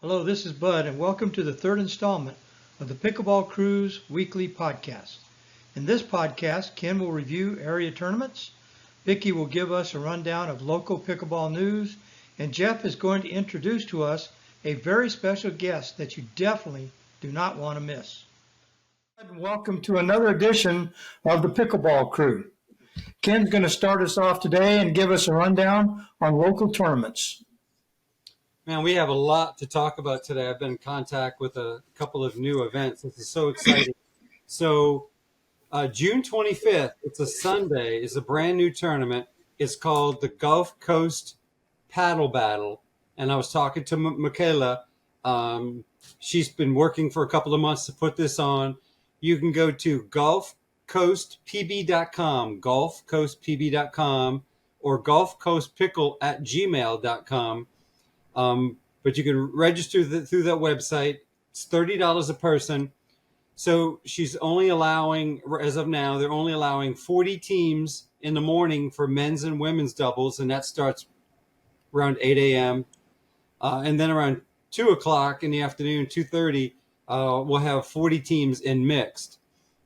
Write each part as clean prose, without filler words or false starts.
Hello, this is Bud, and welcome to the third installment of the Pickleball Crew's weekly podcast. In this podcast, Ken will review area tournaments, Vicki will give us a rundown of local pickleball news, and Jeff is going to introduce to us a very special guest that you definitely do not want to miss. Welcome to another edition of the Pickleball Crew. Ken's going to start us off today and give us a rundown on local tournaments. Man, we have a lot to talk about today. I've been in contact with a couple of new events. This is so exciting. So June 25th, it's a Sunday, is a brand new tournament. It's called the Gulf Coast Paddle Battle. And I was talking to Michaela. She's been working for a couple of months to put this on. You can go to gulfcoastpb.com, gulfcoastpb.com, or gulfcoastpickle@gmail.com. But you can register through that website. It's $30 a person. So she's only allowing, as of now, they're only allowing 40 teams in the morning for men's and women's doubles, and that starts around 8 a.m. And then around 2 o'clock in the afternoon, 2:30, we'll have 40 teams in mixed.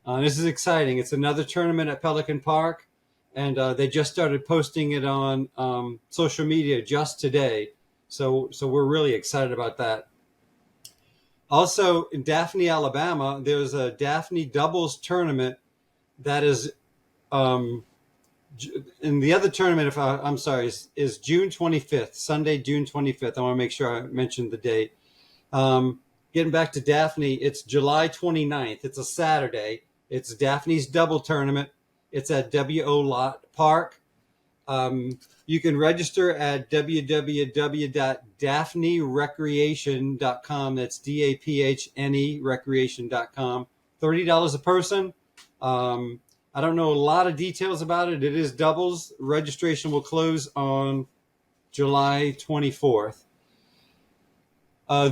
This is exciting. It's another tournament at Pelican Park, and they just started posting it on social media just today. So we're really excited about that. Also, in Daphne, Alabama, there's a Daphne doubles tournament that is, and the other tournament, is June 25th, Sunday, June 25th. I want to make sure I mentioned the date. Getting back to Daphne, it's July 29th. It's a Saturday. It's Daphne's double tournament. It's at W.O. Lot Park. You can register at www.daphnerecreation.com. That's DAPHNE recreation.com. $30 a person. I don't know a lot of details about it. It is doubles. Registration will close on July 24th.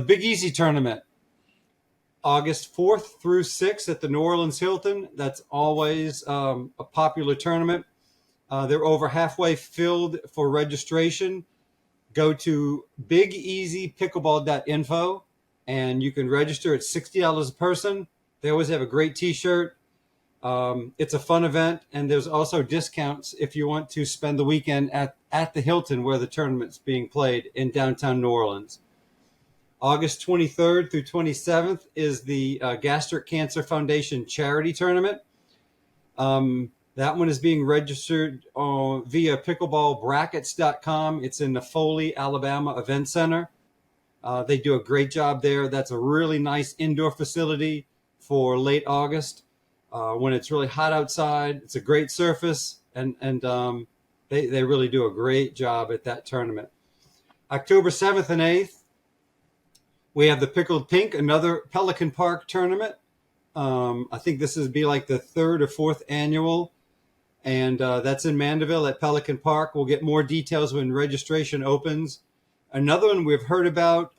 Big Easy Tournament, August 4th through 6th at the New Orleans Hilton. That's always a popular tournament. They're over halfway filled for registration. Go to bigeasypickleball.info and you can register at $60 a person. They always have a great t-shirt. It's a fun event, and there's also discounts if you want to spend the weekend at the Hilton where the tournament's being played in downtown New Orleans. August 23rd through 27th is the Gastric Cancer Foundation Charity Tournament. That one is being registered via pickleballbrackets.com. It's in the Foley, Alabama Event Center. They do a great job there. That's a really nice indoor facility for late August when it's really hot outside. It's a great surface, and they really do a great job at that tournament. October 7th and 8th, we have the Pickled Pink, another Pelican Park tournament. I think this would be like the third or fourth annual. And that's in Mandeville at Pelican Park. We'll get more details when registration opens. Another one we've heard about,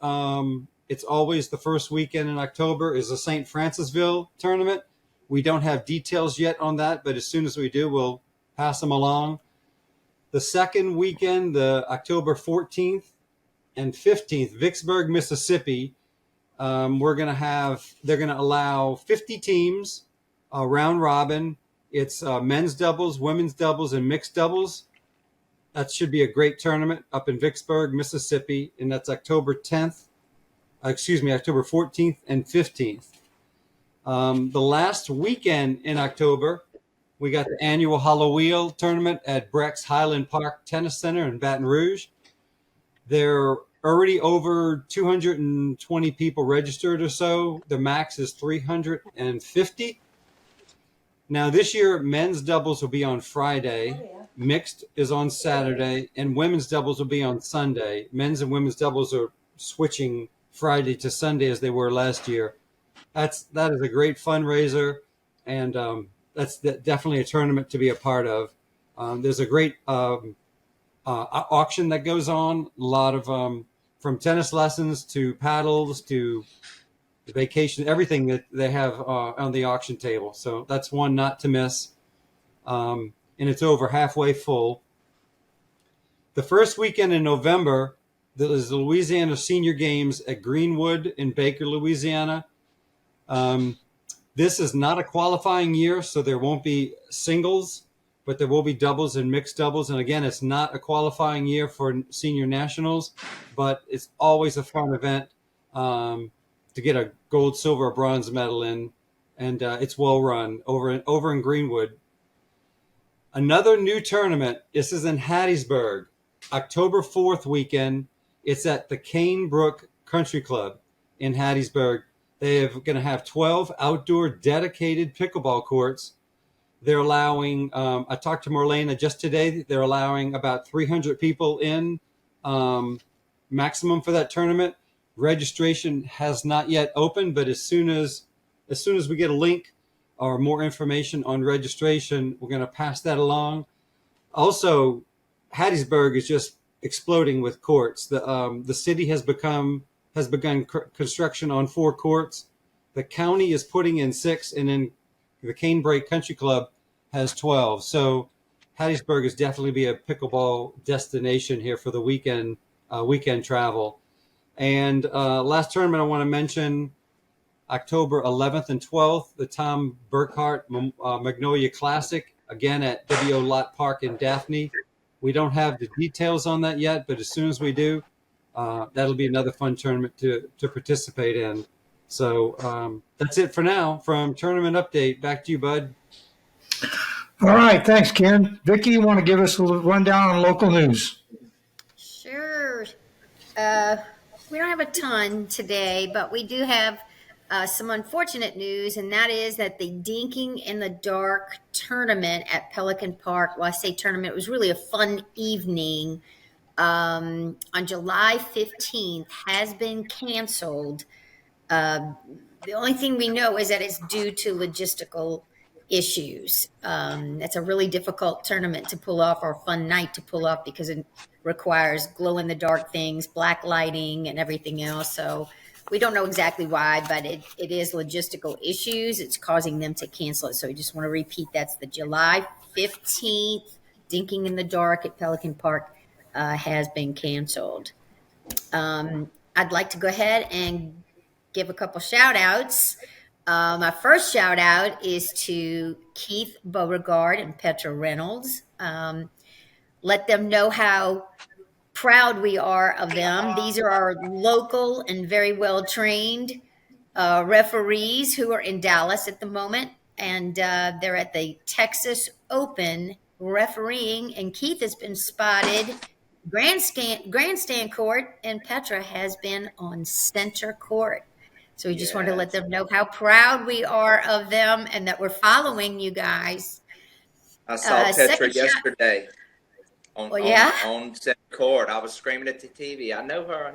it's always the first weekend in October, is the St. Francisville tournament. We don't have details yet on that, but as soon as we do, we'll pass them along. The second weekend, the October 14th and 15th, Vicksburg, Mississippi, they're going to allow 50 teams, round robin. It's men's doubles, women's doubles, and mixed doubles. That should be a great tournament up in Vicksburg, Mississippi, and that's October 14th and 15th. The last weekend in October, we got the annual Halloween tournament at Breck's Highland Park Tennis Center in Baton Rouge. There are already over 220 people registered or so. The max is 350. Now, this year, men's doubles will be on Friday, mixed is on Saturday, and women's doubles will be on Sunday. Men's and women's doubles are switching Friday to Sunday as they were last year. That is a great fundraiser, and that's definitely a tournament to be a part of. There's a great auction that goes on, a lot of from tennis lessons to paddles to vacation, everything that they have on the auction table. So that's one not to miss. And it's over halfway full. The first weekend in November, There's the Louisiana Senior Games at Greenwood in Baker, Louisiana. This is not a qualifying year, so there won't be singles, but there will be doubles and mixed doubles. And again, it's not a qualifying year for senior nationals, but it's always a fun event to get a gold, silver, or bronze medal in. And it's well run over in Greenwood. Another new tournament. This is in Hattiesburg, October 4th weekend. It's at the Canebrook Country Club in Hattiesburg. They're going to have 12 outdoor dedicated pickleball courts. They're allowing, I talked to Marlena just today, they're allowing about 300 people in maximum for that tournament. Registration has not yet opened, but as soon as we get a link or more information on registration, we're going to pass that along. Also, Hattiesburg is just exploding with courts. The city has begun construction on 4 courts. The county is putting in 6, and then the Canebrake Country Club has 12. So Hattiesburg is definitely be a pickleball destination here for the weekend travel. And last tournament I want to mention, October 11th and 12th, the Tom Burkhart Magnolia Classic, again at W.O. Lott Park in Daphne. We don't have the details on that yet, but as soon as we do, that'll be another fun tournament to participate in. So that's it for now from Tournament Update. Back to you, Bud. All right, thanks, Ken. Vicki, you want to give us a little rundown on local news? Sure. We don't have a ton today, but we do have some unfortunate news, and that is that the Dinking in the Dark tournament at Pelican Park, well, I say tournament, it was really a fun evening, on July 15th has been canceled. The only thing we know is that it's due to logistical issues. It's a really difficult tournament to pull off, or a fun night to pull off, because it requires glow-in-the-dark things, black lighting, and everything else. So we don't know exactly why, but it is logistical issues. It's causing them to cancel it. So we just want to repeat, that's the July 15th Dinking in the Dark at Pelican Park has been canceled. I'd like to go ahead and give a couple shout outs. My first shout out is to Keith Beauregard and Petra Reynolds. Let them know how proud we are of them. These are our local and very well trained referees who are in Dallas at the moment, and they're at the Texas Open refereeing, and Keith has been spotted grandstand court, and Petra has been on center court. So we just wanted to let them know how proud we are of them and that we're following you guys. I saw Petra yesterday on center court. I was screaming at the TV, I know her.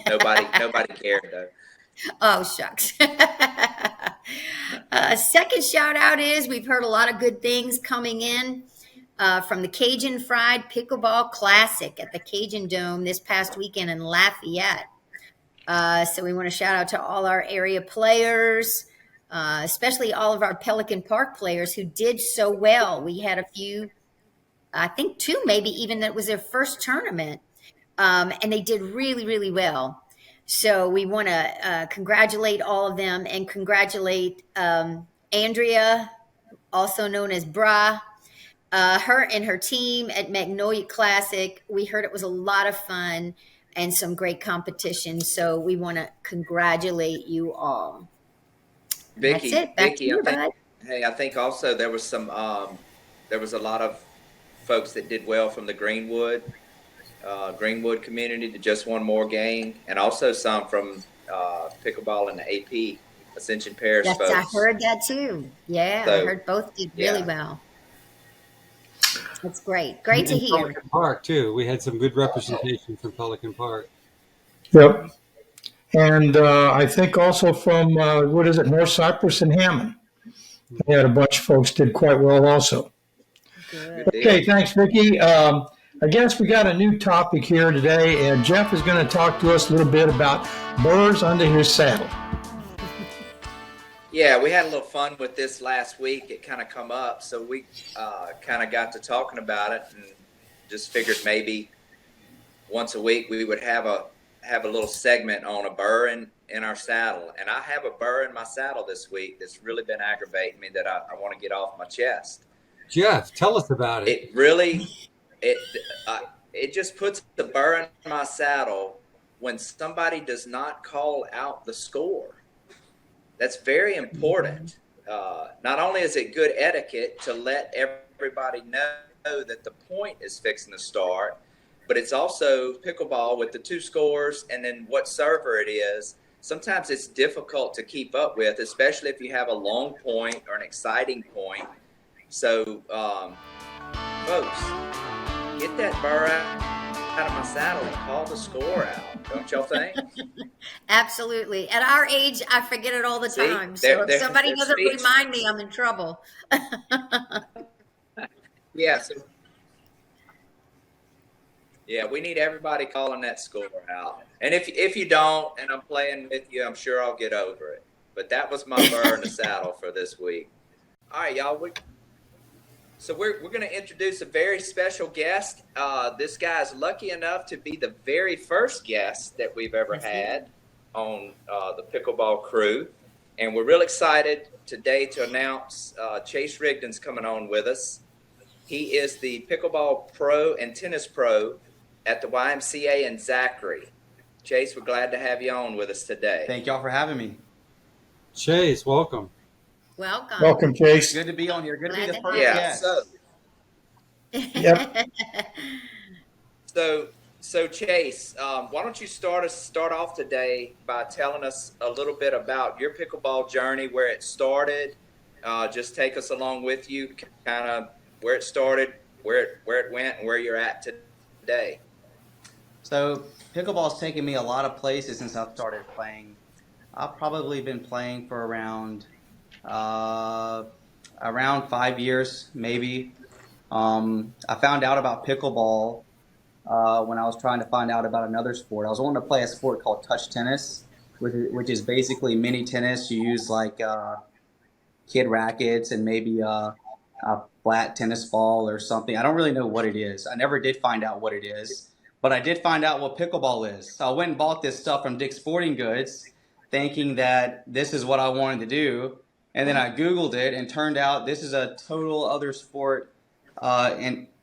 Nobody cared though. Oh, shucks. Second shout out is, we've heard a lot of good things coming in from the Cajun Fried Pickleball Classic at the Cajun Dome this past weekend in Lafayette. So we want to shout out to all our area players, especially all of our Pelican Park players who did so well. We had a few, I think 2 maybe even, that was their first tournament, and they did really, really well. So we want to congratulate all of them, and congratulate Andrea, also known as Bra, her and her team at Magnolia Classic. We heard it was a lot of fun and some great competition. So we want to congratulate you all. Vicki, That's it. Back to you, bud. I think also there was some, there was a lot of folks that did well from the Greenwood community that just won more game, and also some from pickleball and the AP Ascension Parish folks. I heard that too. Yeah, so, I heard both did really well. That's great. Great to hear. Pelican Park too. We had some good representation from Pelican Park. Yep. And I think also from, North Cypress and Hammond. They had a bunch of folks did quite well also. Good. Okay, thanks, Vicki. I guess we got a new topic here today, and Jeff is going to talk to us a little bit about burrs under his saddle. Yeah, we had a little fun with this last week. It kind of come up, so we kind of got to talking about it and just figured maybe once a week we would have a little segment on a burr in our saddle. And I have a burr in my saddle this week that's really been aggravating me that I want to get off my chest. Jeff, tell us about it. It really, it just puts the burr in my saddle when somebody does not call out the score. That's very important. Not only is it good etiquette to let everybody know that the point is fixing to start, but it's also pickleball with the 2 scores and then what server it is. Sometimes it's difficult to keep up with, especially if you have a long point or an exciting point. So, folks, get that burr out of my saddle and call the score out. Don't y'all think? Absolutely. At our age, I forget it all the time. So if somebody doesn't remind me, I'm in trouble. Yeah. Yeah, we need everybody calling that score out. And if you don't, and I'm playing with you, I'm sure I'll get over it. But that was my burr in the saddle for this week. All right, y'all. So we're going to introduce a very special guest. This guy's lucky enough to be the very first guest that we've ever had on the Pickleball Crew. And we're real excited today to announce Chase Rigdon's coming on with us. He is the Pickleball Pro and Tennis Pro at the YMCA in Zachary. Chase, we're glad to have you on with us today. Thank y'all for having me. Chase, welcome. Welcome, Chase. Good to be on here. Good to be the first guest. So Chase, why don't you start off today by telling us a little bit about your pickleball journey, where it started. Just take us along with you, kind of where it started, where it went, and where you're at today. So pickleball's taken me a lot of places since I've started playing. I've probably been playing for around 5 years, maybe. I found out about pickleball when I was trying to find out about another sport. I was wanting to play a sport called touch tennis, which is basically mini tennis. You use like kid rackets and maybe a flat tennis ball or something. I don't really know what it is. I never did find out what it is, but I did find out what pickleball is. So I went and bought this stuff from Dick's Sporting Goods, thinking that this is what I wanted to do. And then I Googled it and turned out this is a total other sport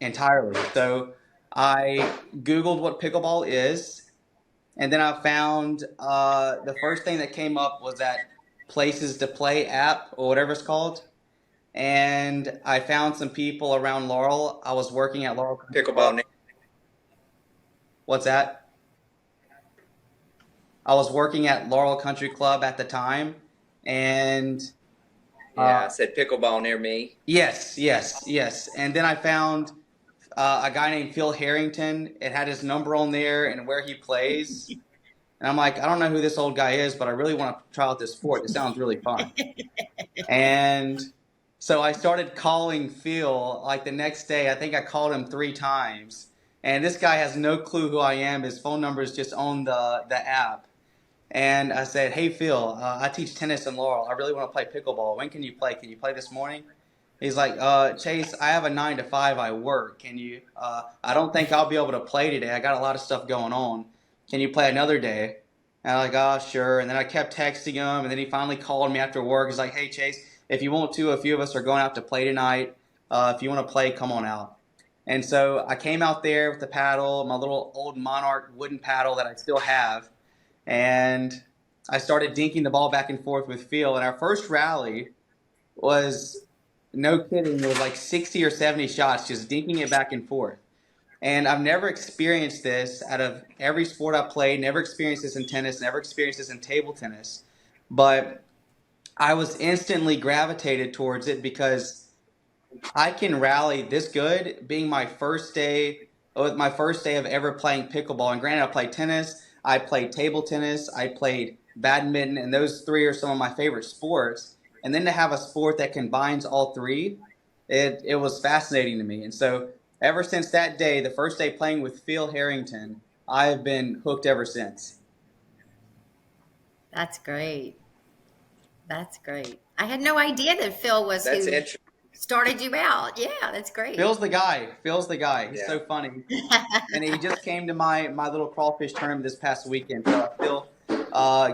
entirely. So I Googled what pickleball is, and then I found the first thing that came up was that Places to Play app or whatever it's called. And I found some people around Laurel. I was working at Laurel. Pickleball. What's that? I was working at Laurel Country Club at the time, and I said pickleball near me. Yes. And then I found a guy named Phil Harrington. It had his number on there and where he plays. And I'm like, I don't know who this old guy is, but I really want to try out this sport. It sounds really fun. And so I started calling Phil like the next day. I think I called him 3 times. And this guy has no clue who I am. His phone number is just on the app. And I said, hey, Phil, I teach tennis in Laurel. I really want to play pickleball. When can you play? Can you play this morning? He's like, Chase, I have a 9 to 5. I work. Can you? I don't think I'll be able to play today. I got a lot of stuff going on. Can you play another day? And I'm like, oh, sure. And then I kept texting him. And then he finally called me after work. He's like, hey, Chase, if you want to, a few of us are going out to play tonight. If you want to play, come on out. And so I came out there with the paddle, my little old Monarch wooden paddle that I still have. And I started dinking the ball back and forth with Phil. And our first rally was, no kidding, it was like 60 or 70 shots, just dinking it back and forth. And I've never experienced this out of every sport I played, never experienced this in tennis, never experienced this in table tennis. But I was instantly gravitated towards it because I can rally this good, being my first day of ever playing pickleball. And granted, I played tennis, I played table tennis, I played badminton, and those 3 are some of my favorite sports. And then to have a sport that combines all 3, it was fascinating to me. And so ever since that day, the first day playing with Phil Harrington, I have been hooked ever since. That's great. I had no idea that Phil was That's who interesting. started you out. Yeah, that's great. Phil's the guy. Phil's the guy. He's Yeah. so funny. And he just came to my little crawfish tournament this past weekend. So Phil,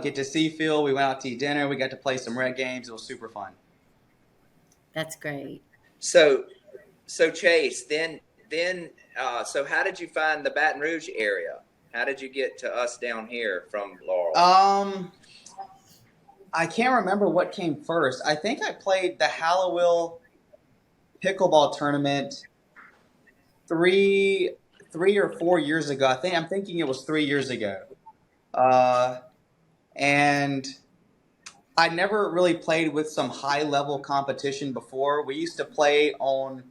get to see Phil. We went out to eat dinner. We got to play some rec games. It was super fun. That's great. So Chase, then so how did you find the Baton Rouge area? How did you get to us down here from Laurel? I can't remember what came first. I think I played the Hallowell pickleball tournament three or 4 years ago. I'm thinking it was 3 years ago. And I never really played with some high level competition before. We used to play on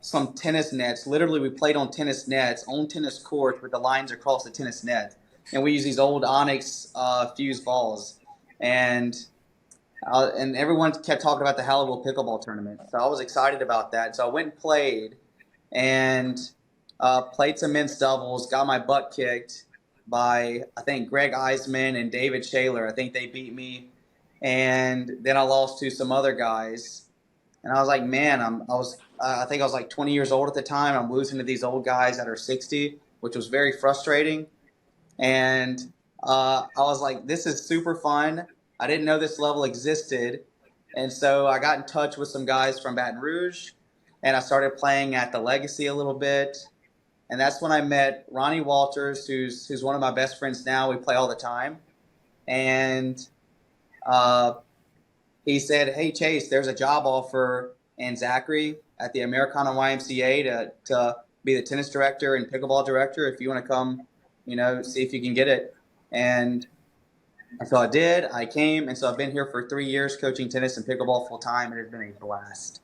some tennis nets. Literally, we played on tennis nets, on tennis courts with the lines across the tennis net. And we use these old Onyx fused balls. And everyone kept talking about the Hallowell pickleball tournament. So I was excited about that. So I went and played, and played some men's doubles, got my butt kicked by, I think, Greg Eisman and David Shaler. I think they beat me. And then I lost to some other guys. And I was like, man, I think I was like 20 years old at the time. I'm losing to these old guys that are 60, which was very frustrating. And I was like, this is super fun. I didn't know this level existed. And so I got in touch with some guys from Baton Rouge, and I started playing at the Legacy a little bit. And that's when I met Ronnie Walters, who's one of my best friends now. We play all the time. And he said, hey, Chase, there's a job offer in Zachary at the Americana YMCA to be the tennis director and pickleball director if you want to come, see if you can get it. And so I did. I came, and so I've been here for 3 years coaching tennis and pickleball full time, and it's been a blast.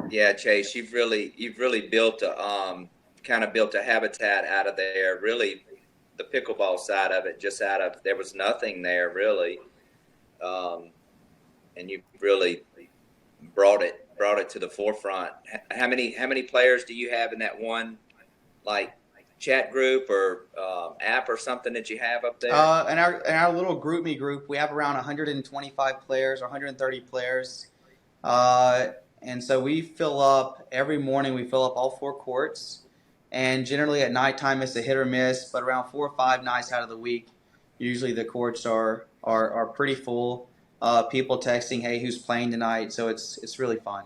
Yeah, Chase, you've really built a built a habitat out of there. Really, the pickleball side of it, there was nothing there really, and you really brought it to the forefront. How many players do you have in that one, like, chat group or app or something that you have up there? In our little GroupMe group, we have around 125 players or 130 players. And so we fill up every morning. We fill up all 4 courts, and generally at nighttime it's a hit or miss. But around 4 or 5 nights out of the week, usually the courts are pretty full. People texting, "Hey, who's playing tonight?" So it's really fun.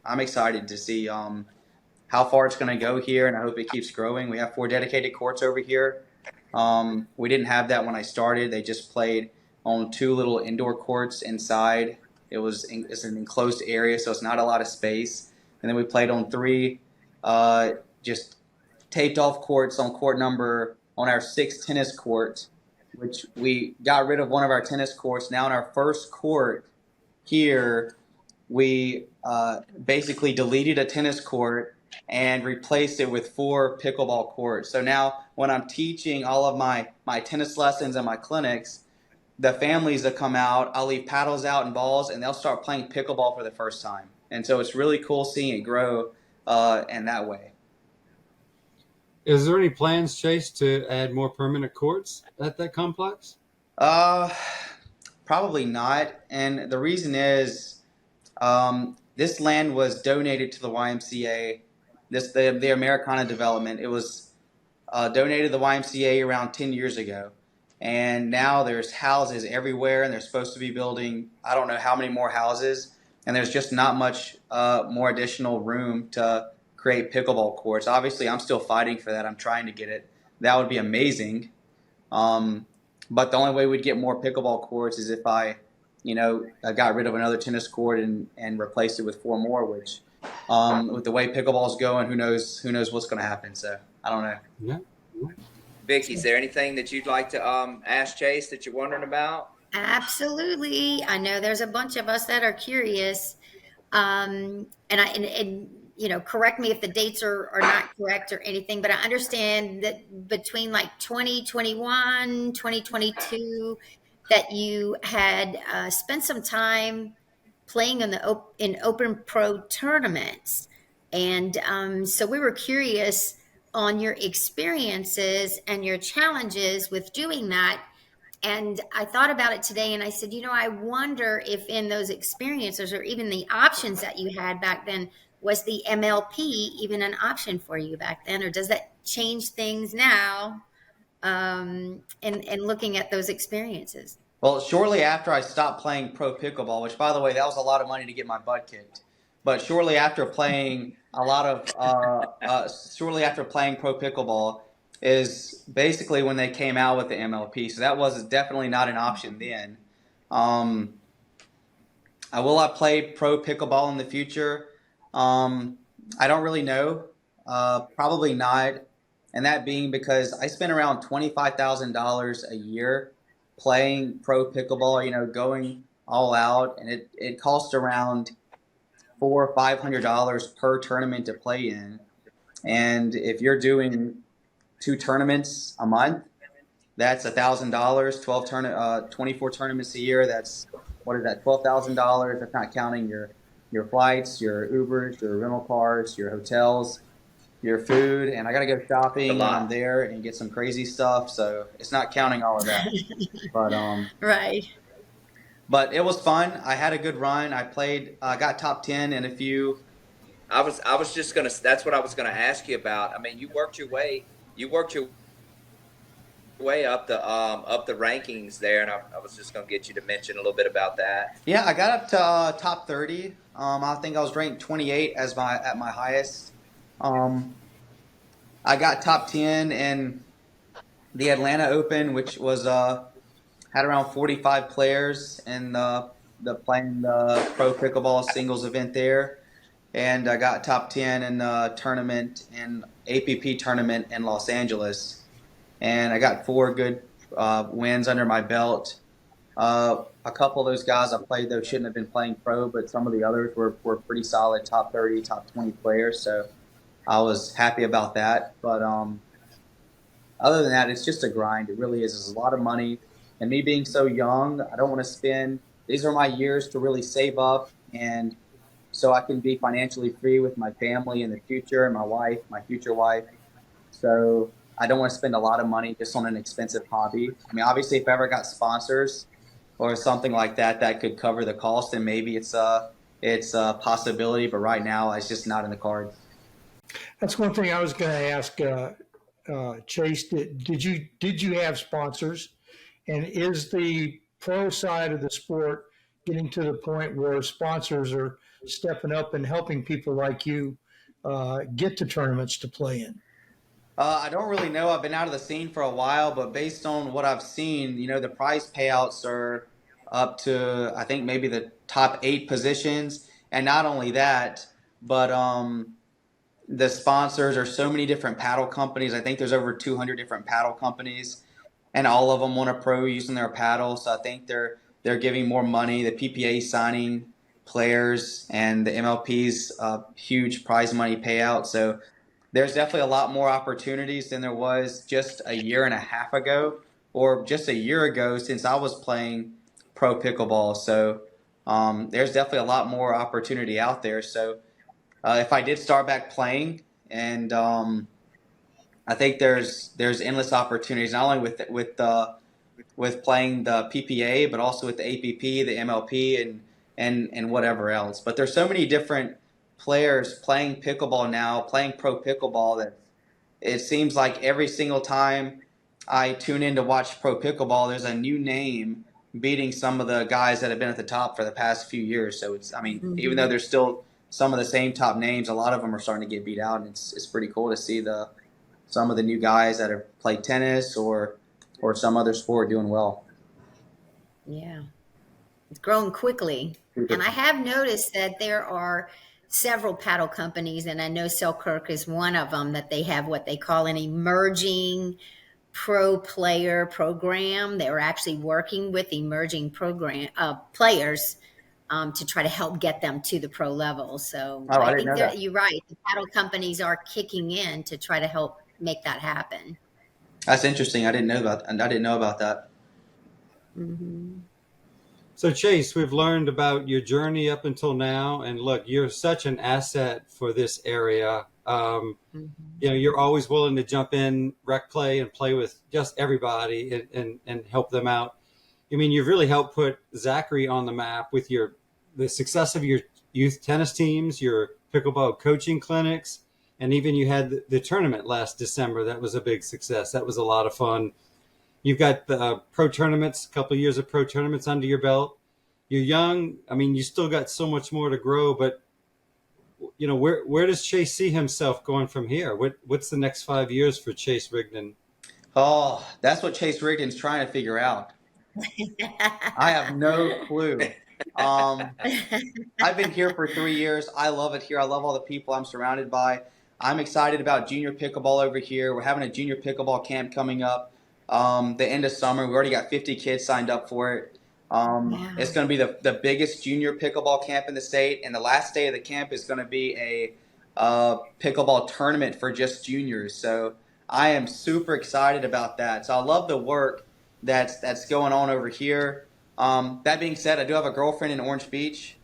I'm excited to see how far it's going to go here, and I hope it keeps growing. We have 4 dedicated courts over here. We didn't have that when I started. They just played on 2 little indoor courts inside. It's an enclosed area, so it's not a lot of space. And then we played on 3 just taped off courts on our 6th tennis court, which we got rid of one of our tennis courts. Now in our first court here, we basically deleted a tennis court and replaced it with 4 pickleball courts. So now when I'm teaching all of my tennis lessons and my clinics, the families that come out, I'll leave paddles out and balls, and they'll start playing pickleball for the first time. And so it's really cool seeing it grow in that way. Is there any plans, Chase, to add more permanent courts at that complex? Probably not. And the reason is this land was donated to the YMCA, the Americana development. It was donated to the YMCA around 10 years ago. And now there's houses everywhere, and they're supposed to be building, I don't know how many more houses. And there's just not much more additional room to create pickleball courts. Obviously, I'm still fighting for that. I'm trying to get it. That would be amazing. But the only way we'd get more pickleball courts is if I got rid of another tennis court and replaced it with 4 more, which with the way pickleball's going, who knows what's going to happen. So I don't know. Yeah. Vicki, is there anything that you'd like to ask Chase that you're wondering about? Absolutely. I know there's a bunch of us that are curious. And correct me if the dates are not correct or anything, but I understand that between like 2021, 2022, that you had spent some time playing in open pro tournaments. And so we were curious on your experiences and your challenges with doing that. And I thought about it today and I said, I wonder if in those experiences or even the options that you had back then, was the MLP even an option for you back then? Or does that change things now and looking at those experiences? Well, shortly after I stopped playing pro pickleball, which by the way, that was a lot of money to get my butt kicked. But shortly after playing shortly after playing pro pickleball is basically when they came out with the MLP. So that was definitely not an option then. Will I play pro pickleball in the future? I don't really know. Probably not. And that being because I spend around $25,000 a year playing pro pickleball, going all out, and it costs around $400 or $500 per tournament to play in. And if you're doing 2 tournaments a month, that's $1,000. 24 tournaments a year. That's what is that? $12,000. That's not counting your flights, your Ubers, your rental cars, your hotels, your food, and I got to go shopping when I'm there and get some crazy stuff. So it's not counting all of that. But Right. But it was fun. I had a good run. I played. Got top 10 in a few. I was just gonna. That's what I was gonna ask you about. I mean, you worked your way up the rankings there, and I was just gonna get you to mention a little bit about that. Yeah, I got up to top 30. I think I was ranked 28 at my highest. I got top 10 in the Atlanta Open, which was had around 45 players in playing the pro pickleball singles event there, and I got top 10 in the tournament in APP tournament in Los Angeles, and I got 4 good wins under my belt. A couple of those guys I played though shouldn't have been playing pro, but some of the others were pretty solid, top 30, top 20 players. So I was happy about that. But other than that, it's just a grind. It really is. It's a lot of money. And me being so young, I don't want to spend – these are my years to really save up and so I can be financially free with my family in the future and my future wife. So I don't want to spend a lot of money just on an expensive hobby. I mean, obviously, if I ever got sponsors or something like that that could cover the cost, then maybe it's a possibility. But right now, it's just not in the cards. That's one thing I was going to ask, Chase. Did you have sponsors, and is the pro side of the sport getting to the point where sponsors are stepping up and helping people like you get to tournaments to play in? I don't really know. I've been out of the scene for a while, but based on what I've seen, the prize payouts are up to, I think, maybe the top 8 positions. And not only that, but the sponsors are so many different paddle companies. I think there's over 200 different paddle companies, and all of them want a pro using their paddle. So I think they're giving more money. The PPA signing players and the MLP's huge prize money payout. So there's definitely a lot more opportunities than there was just a year and a half ago, or just a year ago since I was playing pro pickleball. So there's definitely a lot more opportunity out there. So if I did start back playing, and I think there's endless opportunities, not only with playing the PPA, but also with the APP, the MLP, and whatever else. But there's so many different players playing pickleball now, playing pro pickleball, that it seems like every single time I tune in to watch pro pickleball, there's a new name beating some of the guys that have been at the top for the past few years. So even though there's still some of the same top names, a lot of them are starting to get beat out, and it's pretty cool to see some of the new guys that have played tennis or some other sport doing well. Yeah, it's growing quickly. And I have noticed that there are several paddle companies, and I know Selkirk is one of them, that they have what they call an emerging pro player program. They're actually working with emerging players to try to help get them to the pro level. So I think that you're right. The paddle companies are kicking in to try to help make that happen. That's interesting. I didn't know about that. Mm-hmm. So Chase, we've learned about your journey up until now, and look, you're such an asset for this area. You're always willing to jump in, rec play, and play with just everybody and help them out. I mean, you've really helped put Zachary on the map with the success of your youth tennis teams, your pickleball coaching clinics, and even you had the tournament last December. That was a big success. That was a lot of fun. You've got the pro tournaments, a couple of years of pro tournaments under your belt. You're young. I mean, you still got so much more to grow, but where does Chase see himself going from here? What's the next 5 years for Chase Rigdon? Oh, that's what Chase Rigdon's trying to figure out. I have no clue. I've been here for 3 years. I love it here. I love all the people I'm surrounded by. I'm excited about junior pickleball over here. We're having a junior pickleball camp coming up the end of summer. We already got 50 kids signed up for it. Wow. It's going to be the biggest junior pickleball camp in the state, and the last day of the camp is going to be a pickleball tournament for just juniors. So I am super excited about that. So I love the work that's going on over here. That being said, I do have a girlfriend in Orange Beach,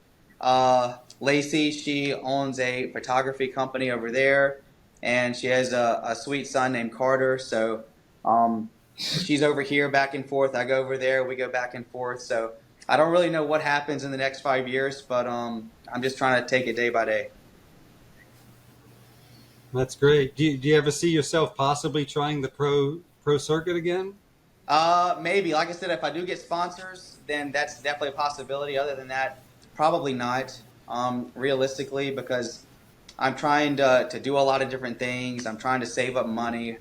Lacey. She owns a photography company over there, and she has a sweet son named Carter. So she's over here back and forth. I go over there. We go back and forth. So I don't really know what happens in the next 5 years, but I'm just trying to take it day by day. That's great. Do you ever see yourself possibly trying the pro circuit again? Maybe. Like I said, if I do get sponsors, then that's definitely a possibility. Other than that, probably not. Realistically, because I'm trying to do a lot of different things. I'm trying to save up money.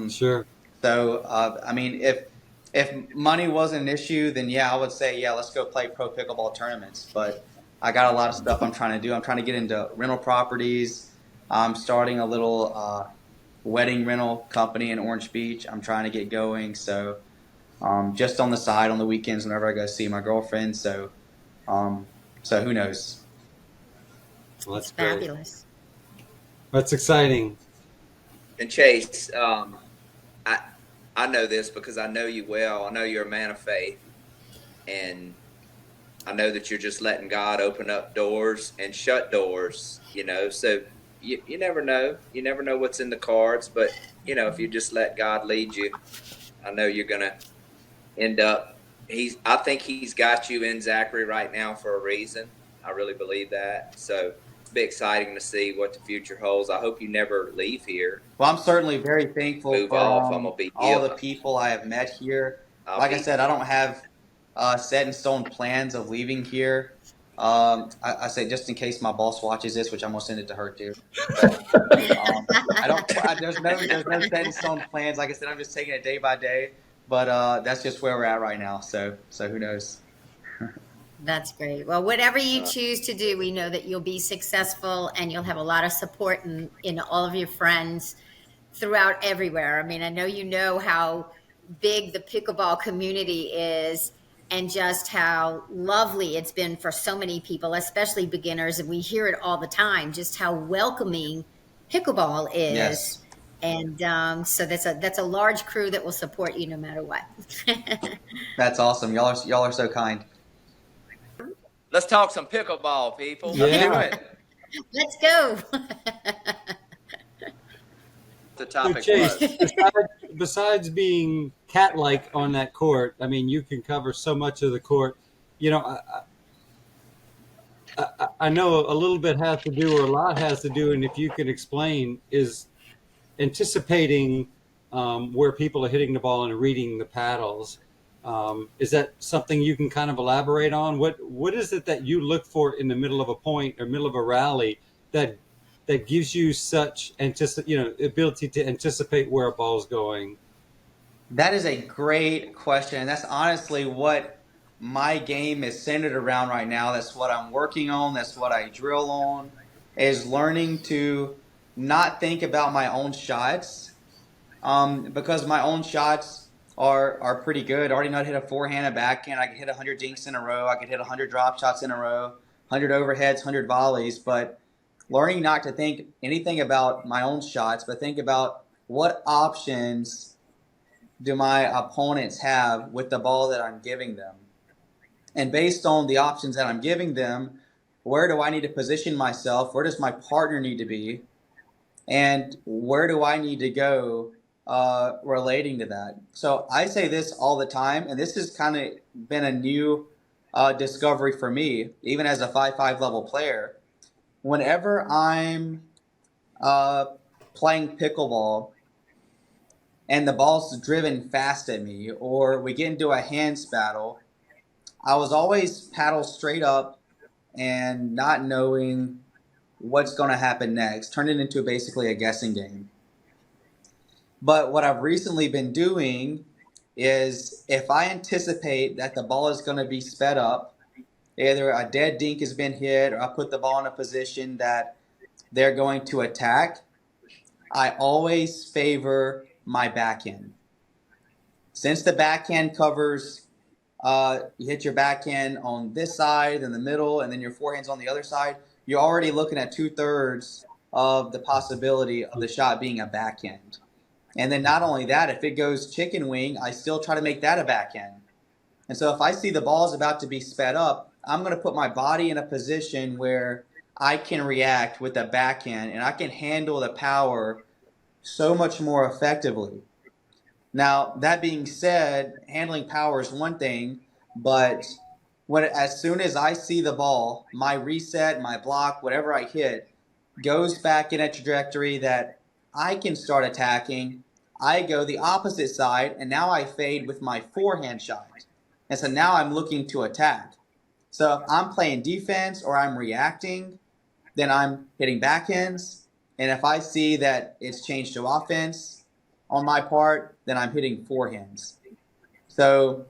Sure. So, I mean, if money wasn't an issue, then yeah, I would say, yeah, let's go play pro pickleball tournaments. But I got a lot of stuff I'm trying to do. I'm trying to get into rental properties. I'm starting a little wedding rental company in Orange Beach. I'm trying to get going. So just on the side on the weekends whenever I go see my girlfriend. So who knows? Well, that's fabulous. That's exciting. And Chase, I know this because I know you well. I know you're a man of faith, and I know that you're just letting God open up doors and shut doors. So you never know. You never know what's in the cards, but if you just let God lead you, I know you're gonna end up. I think He's got you in Zachary right now for a reason. I really believe that. So it'll be exciting to see what the future holds. I hope you never leave here. Well, I'm certainly very thankful for I'm gonna be all the people I have met here. Like I said, I don't have set in stone plans of leaving here. I say just in case my boss watches this, which I'm gonna send it to her too. But, there's no set in stone plans. Like I said, I'm just taking it day by day. But that's just where we're at right now. So who knows? That's great. Well, whatever you choose to do, we know that you'll be successful and you'll have a lot of support in all of your friends throughout everywhere. I mean, I know you know how big the pickleball community is and just how lovely it's been for so many people, especially beginners. And we hear it all the time, just how welcoming pickleball is. Yes. And so that's a large crew that will support you no matter what. That's awesome. Y'all are so kind. Let's talk some pickleball, people. Yeah. Let's do it. Let's go. The topic Chase, was. besides being cat-like on that court, I mean, you can cover so much of the court. I know a little bit has to do, or a lot has to do, and if you can explain, is anticipating where people are hitting the ball and reading the paddles. Is that something you can kind of elaborate on? What is it that you look for in the middle of a point or middle of a rally that gives you such ability to anticipate where a ball's going? That is a great question. And that's honestly what my game is centered around right now. That's what I'm working on. That's what I drill on, is learning to not think about my own shots, because my own shots are pretty good. I already know how to hit a forehand, a backhand. I can hit 100 dinks in a row. I can hit 100 drop shots in a row, 100 overheads, 100 volleys. But learning not to think anything about my own shots, but think about what options do my opponents have with the ball that I'm giving them. And based on the options that I'm giving them, where do I need to position myself? Where does my partner need to be? And where do I need to go relating to that? So I say this all the time, and this has kind of been a new discovery for me, even as a 5'5" level player. Whenever I'm playing pickleball and the ball's driven fast at me, or we get into a hands battle, I was always paddle straight up and not knowing what's going to happen next, turn it into basically a guessing game. But what I've recently been doing is if I anticipate that the ball is going to be sped up, either a dead dink has been hit or I put the ball in a position that they're going to attack, I always favor my backhand. Since the backhand covers, you hit your backhand on this side, in the middle, and then your forehand's on the other side, you're already looking at 2/3 of the possibility of the shot being a backhand. And then not only that, if it goes chicken wing, I still try to make that a backhand. And so if I see the ball is about to be sped up, I'm going to put my body in a position where I can react with the backhand and I can handle the power so much more effectively. Now, that being said, handling power is one thing, but as soon as I see the ball, my reset, my block, whatever I hit, goes back in a trajectory that I can start attacking, I go the opposite side, and now I fade with my forehand shot. And so now I'm looking to attack. So if I'm playing defense or I'm reacting, then I'm hitting backhands. And if I see that it's changed to offense on my part, then I'm hitting forehands. So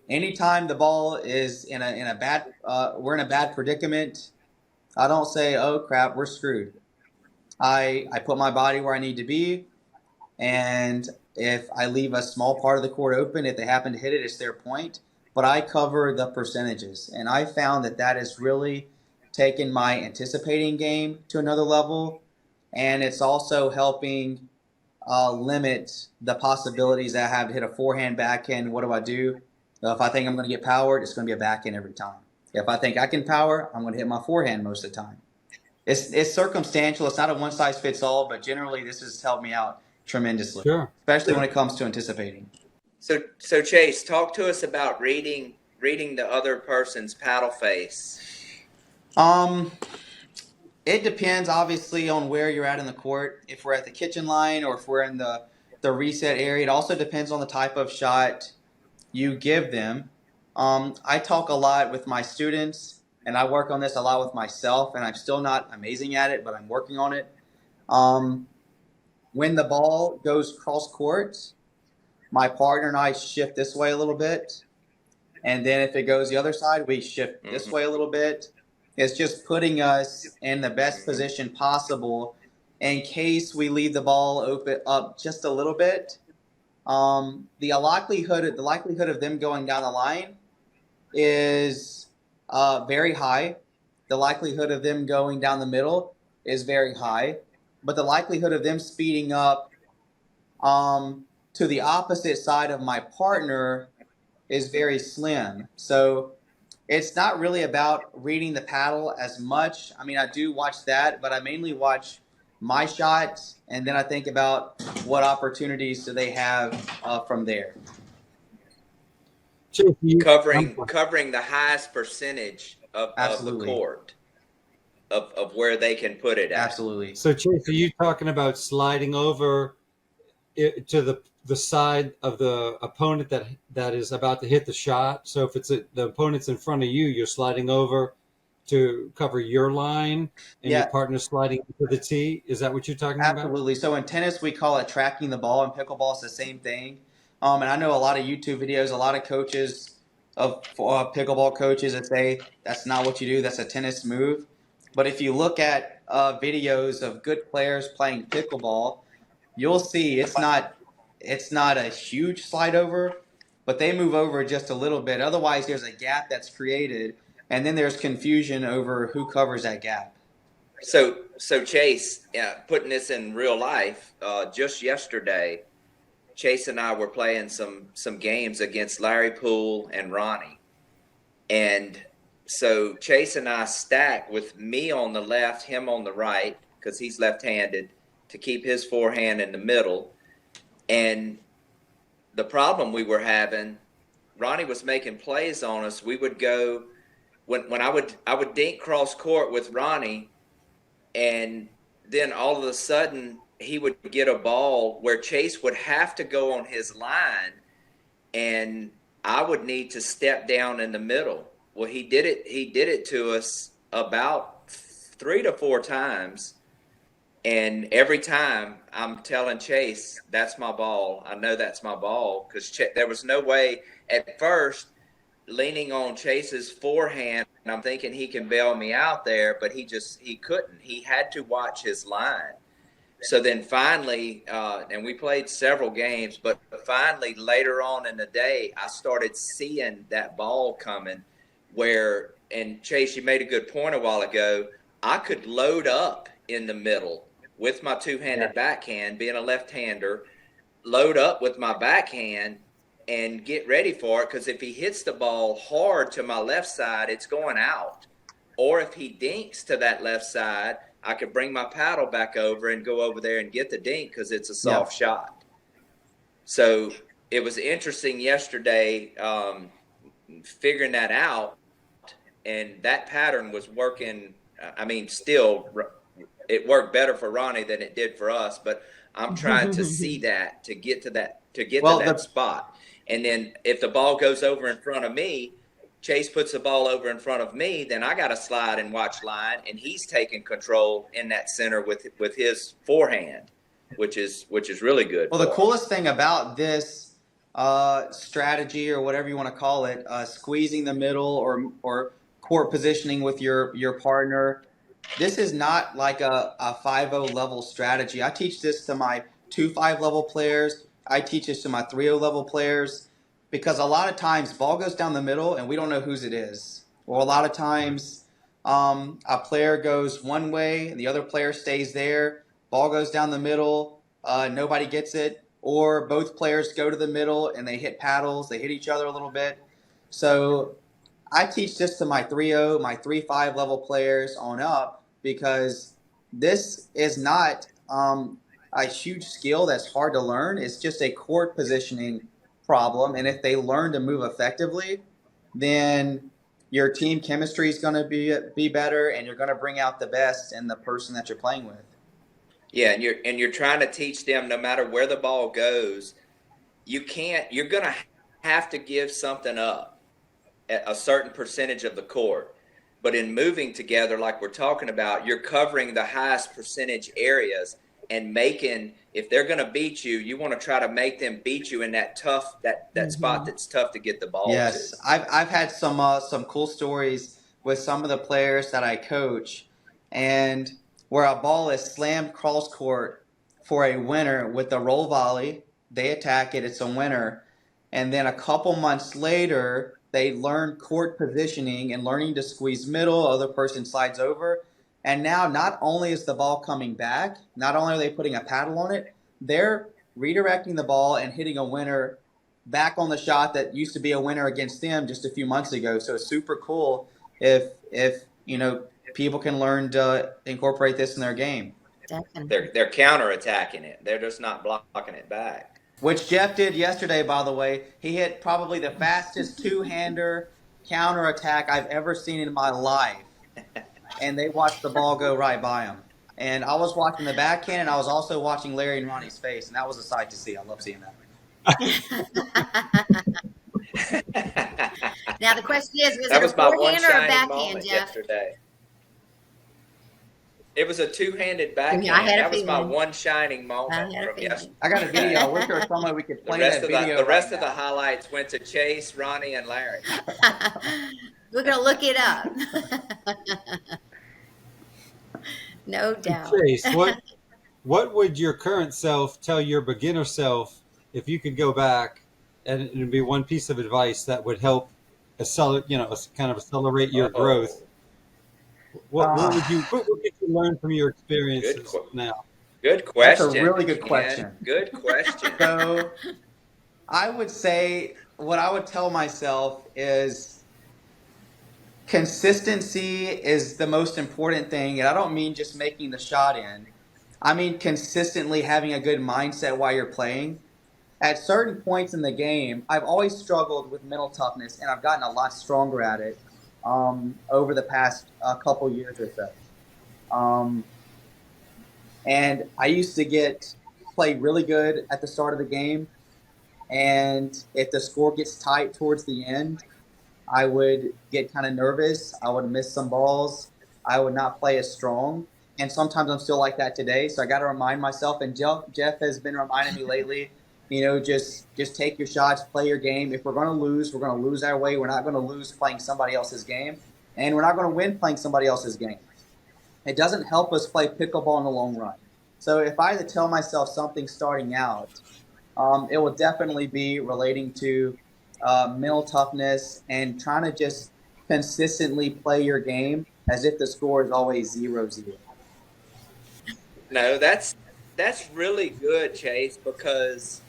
anytime the ball is in a bad, we're in a bad predicament, I don't say, oh crap, we're screwed. I put my body where I need to be, and if I leave a small part of the court open, if they happen to hit it, it's their point. But I cover the percentages, and I found that has really taken my anticipating game to another level, and it's also helping limit the possibilities that I have to hit a forehand, backhand. What do I do? If I think I'm going to get powered, it's going to be a backhand every time. If I think I can power, I'm going to hit my forehand most of the time. It's circumstantial. It's not a one-size-fits-all, but generally this has helped me out tremendously, Sure. especially when it comes to anticipating. So Chase, talk to us about reading the other person's paddle face. It depends obviously on where you're at in the court. If we're at the kitchen line or if we're in the reset area, it also depends on the type of shot you give them. I talk a lot with my students, and I work on this a lot with myself, and I'm still not amazing at it, but I'm working on it. When the ball goes cross court, my partner and I shift this way a little bit. And then if it goes the other side, we shift this way a little bit. It's just putting us in the best position possible in case we leave the ball open up just a little bit. The likelihood of them going down the line is very high. The likelihood of them going down the middle is very high. But the likelihood of them speeding up to the opposite side of my partner is very slim. So it's not really about reading the paddle as much. I mean, I do watch that, but I mainly watch my shots, and then I think about what opportunities do they have from there. Covering the highest percentage of the court of where they can put it at. Absolutely. So Chase, are you talking about sliding over to the side of the opponent that is about to hit the shot? So if it's the opponent's in front of you, you're sliding over to cover your line, and your partner's sliding into the tee. Is that what you're talking about? Absolutely. So in tennis, we call it tracking the ball. In pickleball, it's the same thing. And I know a lot of YouTube videos, a lot of coaches pickleball coaches that say that's not what you do. That's a tennis move. But if you look at videos of good players playing pickleball, you'll see it's not a huge slide over, but they move over just a little bit. Otherwise, there's a gap that's created, and then there's confusion over who covers that gap. So Chase, putting this in real life, just yesterday, Chase and I were playing some games against Larry Poole and Ronnie. And so Chase and I stack with me on the left, him on the right, because he's left-handed, to keep his forehand in the middle. And the problem we were having, Ronnie was making plays on us. We would go when I would dink cross court with Ronnie, and then all of a sudden he would get a ball where Chase would have to go on his line, and I would need to step down in the middle. Well, he did it to us about 3 to 4 times. And every time I'm telling Chase, that's my ball. I know that's my ball, because there was no way at first leaning on Chase's forehand. And I'm thinking he can bail me out there, but he couldn't. He had to watch his line. So then finally, and we played several games, but finally later on in the day, I started seeing that ball coming and Chase, you made a good point a while ago. I could load up in the middle with my two-handed backhand, being a left-hander, load up with my backhand and get ready for it, because if he hits the ball hard to my left side, it's going out. Or if he dinks to that left side, I could bring my paddle back over and go over there and get the dink, because it's a soft shot. So it was interesting yesterday figuring that out, and that pattern was working. I mean, still, it worked better for Ronnie than it did for us, but I'm trying to see that to get to that spot. And then if the ball goes over in front of me, Chase puts the ball over in front of me, then I got to slide and watch line, and he's taking control in that center with his forehand, which is really good. Well, the coolest thing about this strategy, or whatever you want to call it, squeezing the middle or court positioning with your partner, this is not like a 5-0 level strategy. I teach this to my 2-5 level players. I teach this to my 3-0 level players, because a lot of times ball goes down the middle and we don't know whose it is. Or a lot of times a player goes one way and the other player stays there. Ball goes down the middle, nobody gets it. Or both players go to the middle and they hit paddles. They hit each other a little bit. So I teach this to my 3-0, my 3-5 level players on up, because this is not a huge skill that's hard to learn. It's just a court positioning problem. And if they learn to move effectively, then your team chemistry is going to be better, and you're going to bring out the best in the person that you're playing with. Yeah, and you're trying to teach them, no matter where the ball goes, you're going to have to give something up at a certain percentage of the court. But in moving together, like we're talking about, you're covering the highest percentage areas, and if they're going to beat you, you want to try to make them beat you in that spot that's tough to get the ball Yes, to. I've had some cool stories with some of the players that I coach, and where a ball is slammed cross court for a winner with a roll volley, they attack it, it's a winner. And then a couple months later, they learn court positioning and learning to squeeze middle, other person slides over. And now not only is the ball coming back, not only are they putting a paddle on it, they're redirecting the ball and hitting a winner back on the shot that used to be a winner against them just a few months ago. So it's super cool if people can learn to incorporate this in their game. Definitely. They're counterattacking it. They're just not blocking it back. Which Jeff did yesterday, by the way. He hit probably the fastest two-hander counterattack I've ever seen in my life. And they watched the ball go right by him. And I was watching the backhand, and I was also watching Larry and Ronnie's face, and that was a sight to see. I love seeing that. Now the question is, That it was a my one forehand or a shining backhand, moment Jeff? yesterday. It was a two-handed backhand. Yeah, I had a that was my feeling. one shining moment from yesterday. I got a video. I wish there was some way we could The play rest that of video. the rest of the highlights went to Chase, Ronnie, and Larry. We're gonna look it up. No doubt. Chase, what would your current self tell your beginner self if you could go back, and it would be one piece of advice that would help accelerate your growth? What would you learn from your experiences now? Good question. That's a really good question. Ken. Good question. So I would say what I would tell myself is consistency is the most important thing. And I don't mean just making the shot in. I mean, consistently having a good mindset while you're playing. At certain points in the game, I've always struggled with mental toughness, and I've gotten a lot stronger at it over the past couple years or so. Um, and I used to play really good at the start of the game, and if the score gets tight towards the end, I would get kind of nervous. I would miss some balls. I would not play as strong. And sometimes I'm still like that today. So I got to remind myself. And Jeff has been reminding me lately, just take your shots, play your game. If we're going to lose, we're going to lose our way. We're not going to lose playing somebody else's game. And we're not going to win playing somebody else's game. It doesn't help us play pickleball in the long run. So if I had to tell myself something starting out, it will definitely be relating to mental toughness and trying to just consistently play your game as if the score is always 0-0. No, that's really good, Chase, because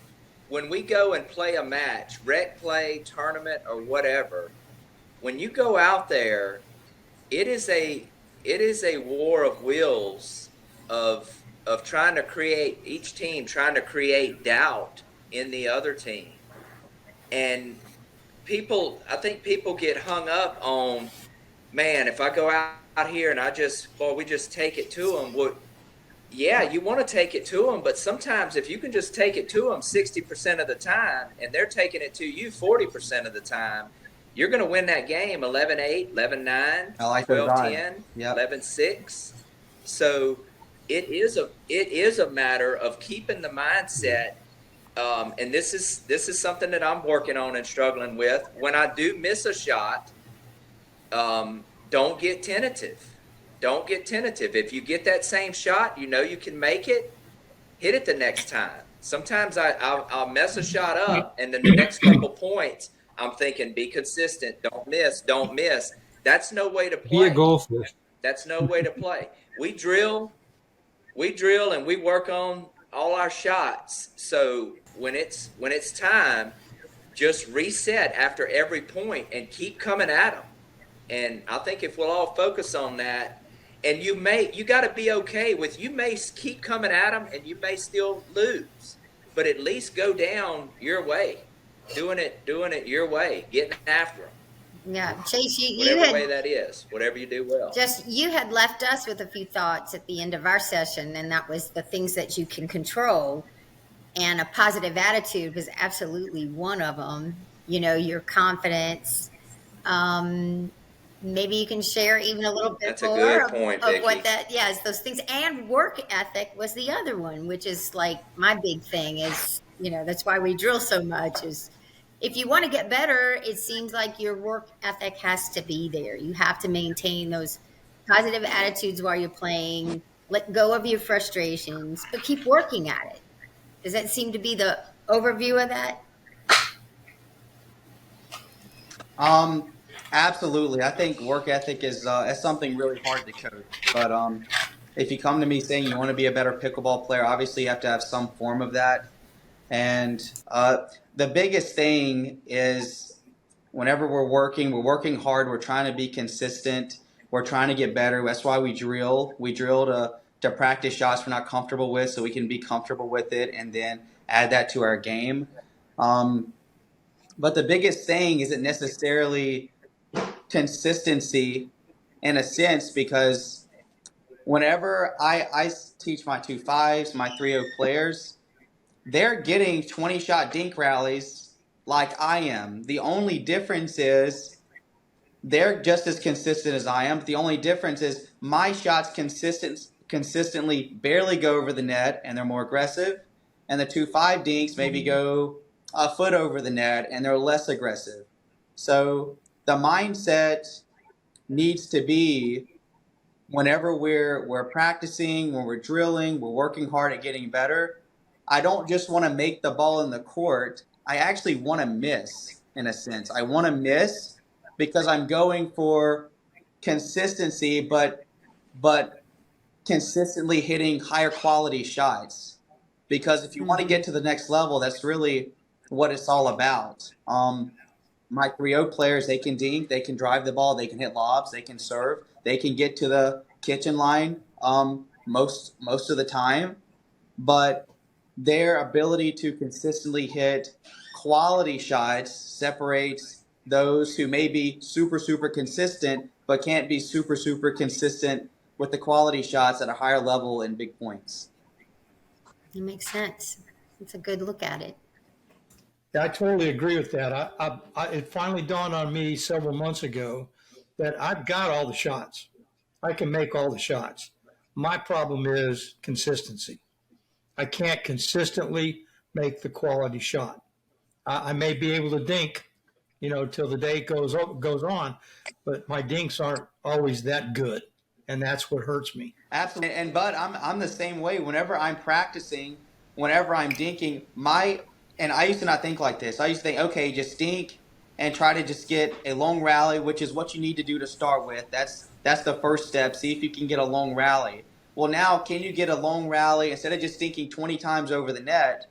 when we go and play a match, rec play, tournament, or whatever, when you go out there, it is a war of wills of trying to create, each team trying to create doubt in the other team. And I think people get hung up on, man, if I go out here and we just take it to them. Well, yeah, you want to take it to them, but sometimes if you can just take it to them 60% of the time and they're taking it to you 40% of the time, you're going to win that game 11-8, 11-9, 12-10, 11-6. So it is a matter of keeping the mindset. And this is something that I'm working on and struggling with. When I do miss a shot, don't get tentative. Don't get tentative. If you get that same shot, you can make it, hit it the next time. Sometimes I'll mess a shot up, and then the next couple points, I'm thinking, be consistent. Don't miss. That's no way to play. Be a goldfish. That's no way to play. We drill, and we work on all our shots. So when it's time, just reset after every point and keep coming at them. And I think if we'll all focus on that, and you got to be okay with, you may keep coming at them and you may still lose, but at least go down your way, doing it your way, getting after them. Yeah, Chase, whatever way that is, whatever you do well. You had left us with a few thoughts at the end of our session, and that was the things that you can control. And a positive attitude was absolutely one of them. Your confidence. Maybe you can share even a little bit That's more a good point, of Vicki. what that, those things. And work ethic was the other one, which is like my big thing is, that's why we drill so much is if you want to get better, it seems like your work ethic has to be there. You have to maintain those positive attitudes while you're playing, let go of your frustrations, but keep working at it. Does that seem to be the overview of that? Absolutely. I think work ethic is something really hard to coach. But if you come to me saying you want to be a better pickleball player, obviously you have to have some form of that. And the biggest thing is whenever we're working hard. We're trying to be consistent. We're trying to get better. That's why we drill. We drill to practice shots we're not comfortable with so we can be comfortable with it and then add that to our game. But the biggest thing isn't necessarily consistency in a sense, because whenever I teach my 2.5s, my 3.0 players, they're getting 20-shot dink rallies like I am. The only difference is they're just as consistent as I am. The only difference is my shots consistently barely go over the net and they're more aggressive, and the 2.5 dinks maybe go a foot over the net and they're less aggressive. So the mindset needs to be whenever we're practicing, when we're drilling, we're working hard at getting better. I don't just want to make the ball in the court. I actually want to miss, in a sense. I want to miss because I'm going for consistency, but consistently hitting higher quality shots. Because if you want to get to the next level, that's really what it's all about. My 3.0 players, they can dink, they can drive the ball, they can hit lobs, they can serve, they can get to the kitchen line. most of the time, but their ability to consistently hit quality shots separates those who may be super consistent but can't be super consistent with the quality shots at a higher level in big points. It makes sense. It's a good look at it. Yeah, I totally agree with that. It finally dawned on me several months ago that I've got all the shots. I can make all the shots. My problem is consistency. I can't consistently make the quality shot. I may be able to dink, till the day goes on, but my dinks aren't always that good, and that's what hurts me. Absolutely. And Bud, I'm the same way. Whenever I'm practicing, whenever I'm dinking, and I used to not think like this. I used to think, okay, just dink and try to just get a long rally, which is what you need to do to start with. That's the first step. See if you can get a long rally. Well, now, can you get a long rally instead of just dinking 20 times over the net?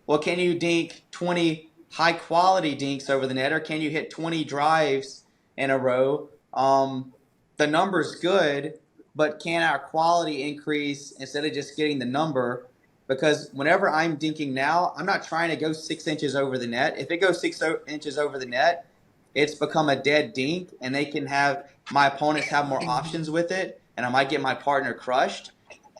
Well, can you dink 20 high-quality dinks over the net, or can you hit 20 drives in a row? The number's good, but can our quality increase instead of just getting the number? Because whenever I'm dinking now, I'm not trying to go 6 inches over the net. If it goes 6 inches over the net, it's become a dead dink, and my opponents have more options with it, and I might get my partner crushed.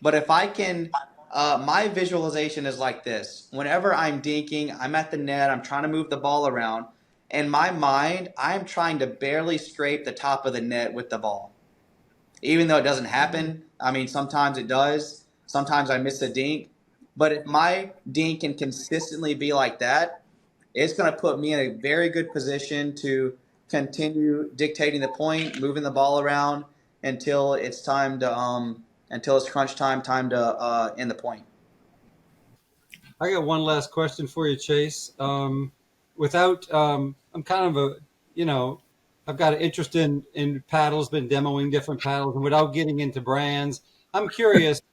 But if I can, my visualization is like this. Whenever I'm dinking, I'm at the net, I'm trying to move the ball around. In my mind, I'm trying to barely scrape the top of the net with the ball. Even though it doesn't happen, I mean, sometimes it does. Sometimes I miss a dink. But if my dink can consistently be like that, it's going to put me in a very good position to continue dictating the point, moving the ball around until it's time to until it's crunch time to end the point. I got one last question for you, Chase. I'm kind of I've got an interest in paddles, been demoing different paddles, and without getting into brands, I'm curious.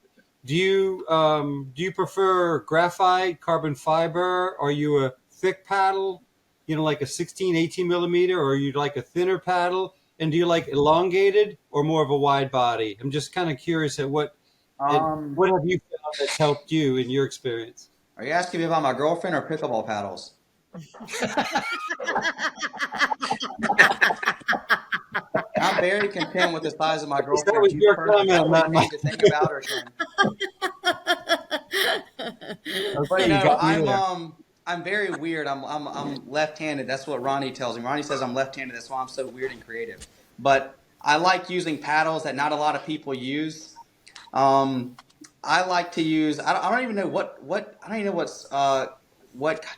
Do you prefer graphite, carbon fiber? Are you a thick paddle, like a 16, 18 millimeter, or are you like a thinner paddle? And do you like elongated or more of a wide body? I'm just kind of curious at what have you found that's helped you in your experience? Are you asking me about my girlfriend or pickleball paddles? I'm very content with the size of my girlfriend. That was She's your perfect. comment, not mine. To think about her, Ken. But I'm very weird. I'm left-handed. That's what Ronnie tells me. Ronnie says I'm left-handed. That's why I'm so weird and creative. But I like using paddles that not a lot of people use. I like to use. I don't even know what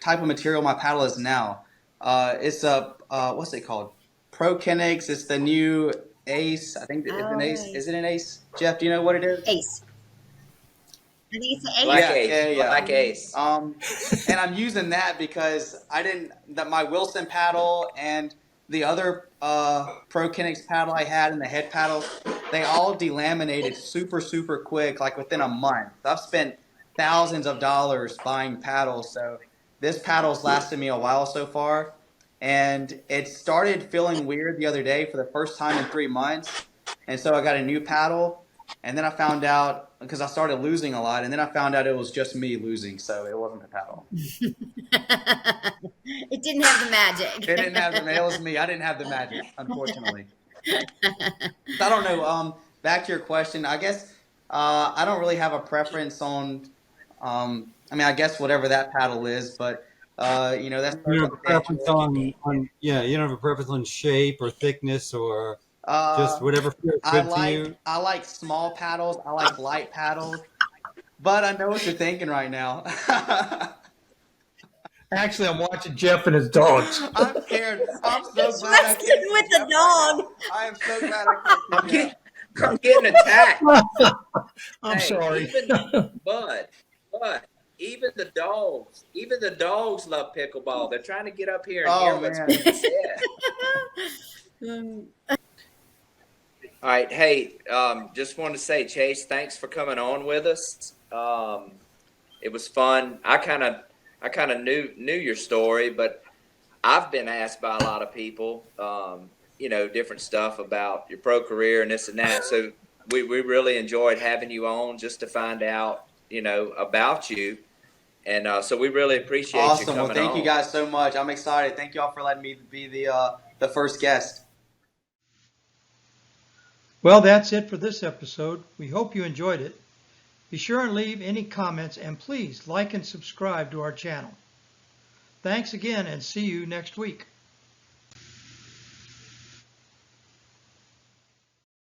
type of material my paddle is now. It's a what's it called? Pro Kinetics. It's the new Ace. I think it's an Ace. Is it an Ace? Jeff, do you know what it is? Ace. I think it's an Ace. Black Ace. Black Ace. And I'm using that because my Wilson paddle and the other Pro Kinetics paddle I had and the head paddle, they all delaminated super quick, like within a month. I've spent thousands of dollars buying paddles, so this paddle's lasted me a while so far. And it started feeling weird the other day for the first time in 3 months. And so I got a new paddle. And then I found out, because I started losing a lot, and then I found out it was just me losing, so it wasn't the paddle. It didn't have the magic. It didn't have it was me. I didn't have the magic, unfortunately. So I don't know. Back to your question, I guess I don't really have a preference on, I guess whatever that paddle is, but that's you don't have a preference you don't have a preference on shape or thickness or just whatever feels good to you. I like small paddles. I like light paddles. But I know what you're thinking right now. Actually, I'm watching Jeff and his dogs. I'm scared. I'm so He's glad I wrestling with the dog. I am so glad I can't. I'm getting attacked. I'm sorry. But even the dogs love pickleball. They're trying to get up here and hear what's being said. All right. Hey, just wanted to say, Chase, thanks for coming on with us. It was fun. I kind of knew your story, but I've been asked by a lot of people, different stuff about your pro career and this and that. So we really enjoyed having you on just to find out, about you. And so we really appreciate you Awesome. coming Well, thank on. you guys so much. I'm excited. Thank you all for letting me be the first guest. Well, that's it for this episode. We hope you enjoyed it. Be sure and leave any comments, and please like and subscribe to our channel. Thanks again, and see you next week.